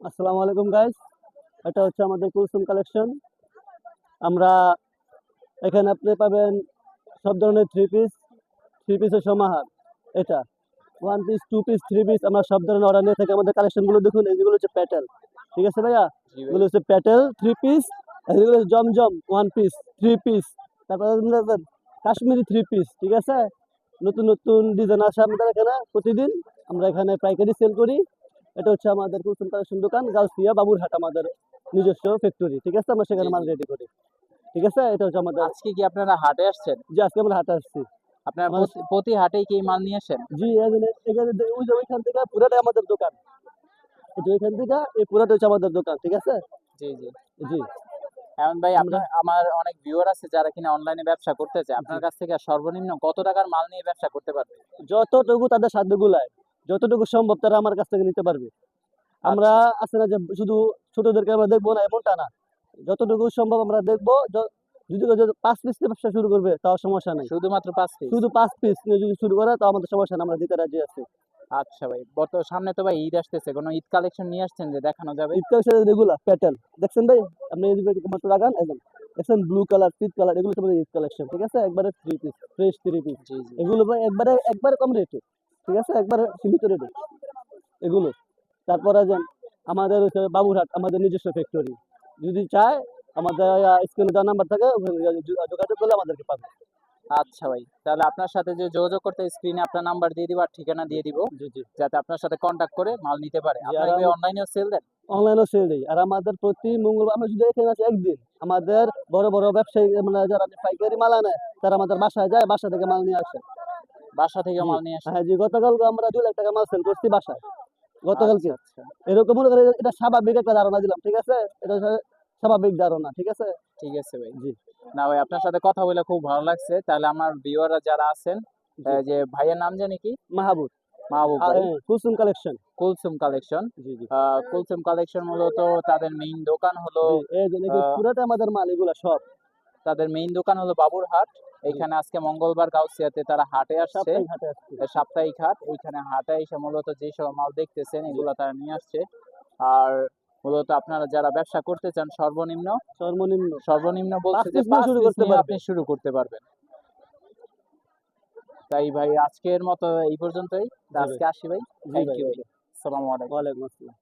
আসসালামু আলাইকুম গাইস, এটা হচ্ছে আমাদের কুলসুম কালেকশন। আমরা এখানে আপনি পাবেন সব ধরনের থ্রি পিসের সমাহার। এটা one piece, two piece, three piece, আমরা সব ধরনের অর্ডার নিয়ে থাকি। আমাদের কালেকশন গুলো দেখুন, এগুলো হচ্ছে প্যাটেল, ঠিক আছে ভাইয়া? জি ভাই। এগুলো হচ্ছে প্যাটেল থ্রি পিস, এগুলো হচ্ছে জমজম ওয়ান পিস, থ্রি পিস, তারপরে আপনাদের কাশ্মীরি থ্রি পিস, ঠিক আছে? নতুন নতুন ডিজাইন আসে আমাদের এখানে প্রতিদিন। আমরা এখানে পাইকারি সেল করি। এটা হচ্ছে আমাদের কুলসুম কালেকশন দোকান, গাউসিয়া বাবুরহাট, আমাদের নিজস্ব ফ্যাক্টরি, ঠিক আছে? আমরা জি সেখানে মাল জি। রেডি করি, ঠিক আছে? এটা হচ্ছে আমাদের। আজকে কি আপনারা হাটে আসছেন? যে আজকে আমরা হাটে আসছি আপনারা আমাদের। প্রতি হাটেই কি এই মাল নিয়ে আসেন? জি, এখানে এখানে ওই যে ওইখান থেকে পুরাটাই আমাদের দোকান। এই যে ওইখান থেকে এই পুরাটা হচ্ছে আমাদের দোকান, ঠিক আছে? জি জি। জি। এখন ভাই, আমরা আপনার আমার অনেক ভিউয়ার আছে যারা কিনা অনলাইনে ব্যবসা করতে চায়, জি, আপনার কাছ থেকে সর্বনিম্ন কত টাকার মাল নিয়ে ব্যবসা করতে পারবে? যতটুকু তাদের সাধ্য গুলায়, যতটুকু সম্ভব তারা আমার কাছ থেকে নিতে পারবে। আমরা আচ্ছা, আছে না যে শুধু ছোটদেরকে আমরা দেখবো না, এমনটা না। যতটুকু সম্ভব আমরা দেখবো। যদি কেউ যদি 5 পিস দিয়ে ব্যবসা শুরু করবে তাও সমস্যা নাই। শুধুমাত্র 5 পিস? শুধু 5 পিস নিয়ে যদি শুরু করে তাও আমাদের সমস্যা নাই, আমরা দিতে রাজি আছি। আচ্ছা ভাই, সামনে তো ভাই ঈদ আসতেছে, কোনো ঈদ কালেকশন নিয়ে আসছেন যে দেখানো যাবে? ঈদ কালেকশন রেগুলার প্যাটার্ন দেখছেন ভাই? আপনি এই যে মাত্র লাগান একদম, দেখছেন ব্লু কালার, পিচ কালার, এগুলো সব ঈদ কালেকশন, ঠিক আছে? একবারে three piece, fresh three piece. জি জি। এগুলো ভাই একবারে একবারে কম রেটে, ঠিক আছে? একবারে সীমিত রেটে এগুলো। তারপরে যে আমাদের হচ্ছে বাবুরহাট, আমাদের নিজস্ব ফ্যাক্টরি। যদি চায় আমাদের স্ক্রিনে দেওয়া নাম্বার থাকে, ওখানে যোগাযোগ করলে আমাদেরকে পাবে। আচ্ছা ভাই, তাহলে আপনার সাথে যে যোগাযোগ করতে স্ক্রিনে আপনার নাম্বার দিয়ে দিব আর ঠিকানা দিয়ে দিব, জি জি যাতে আপনার সাথে কন্ট্যাক্ট করে মাল নিতে পারে। জি। আর আপনারা কি অনলাইনেও সেল দেন? অনলাইনেও সেল দিই। আর আমাদের প্রতি মঙ্গলবার আমরা যদি এখানে আছি একদিন, আমাদের বড় বড় ব্যবসায়ী মানে যারা পাইকারি মাল আনে, তারা আমাদের বাসায় যায়, বাসা থেকে মাল নিয়ে আসে। বাসা থেকে জি, মাল নিয়ে আসেন? হ্যাঁ জি, গতকাল আমরা 2 লাখ টাকা মাল সেল করছি বাসায়, আচ্ছা গতকালকে। আচ্ছা। এরকম মনে করেন, এটা স্বাভাবিক একটা ধারণা দিলাম, ঠিক আছে? এটা হচ্ছে স্বাভাবিক ধারণা, ঠিক আছে? ঠিক আছে ভাই। জি না ভাই, আপনার সাথে কথা বলে খুব ভালো লাগছে। তাহলে আমার ভিউয়াররা যারা আছেন, জি। যে ভাইয়ের নাম জানি কি? মাহবুব, মাহবুব ভাই। কুলসুম কালেকশন। কুলসুম কালেকশন। জি জি কুলসুম কালেকশন মূলত তাদের মেইন দোকান হলো, জি। এই যে দেখি আহ, পুরাটা আমাদের মাল, এগুলা সব তাদের মেইন দোকান হলো বাবুরহাট। জি, এখানে আজকে মঙ্গলবার গাউসিয়াতে তারা হাটে আসছে। সাপ্তাহিক হাটে আসছি। সাপ্তাহিক হাট। এইখানে হাটে এসে মূলত যে সব মাল দেখতেছেন জি। এগুলো তারা নিয়ে আসছে। আর মূলত আপনারা যারা ব্যবসা করতে চান, সর্বনিম্ন সর্বনিম্ন সর্বনিম্ন বলছে পাঁচ যে পিস নিয়ে 5 শুরু পিস করতে নিয়ে পারবে। আপনি শুরু করতে পারবেন। তাই ভাই, আজকের মতো এই পর্যন্তই। তা জি ভাই। আজকে আসি ভাই। জি থ্যাংক ভাই, ইউ ভাই। ওকে। আসসালামু আলাইকুম। ওয়ালাইকুম আসসালাম।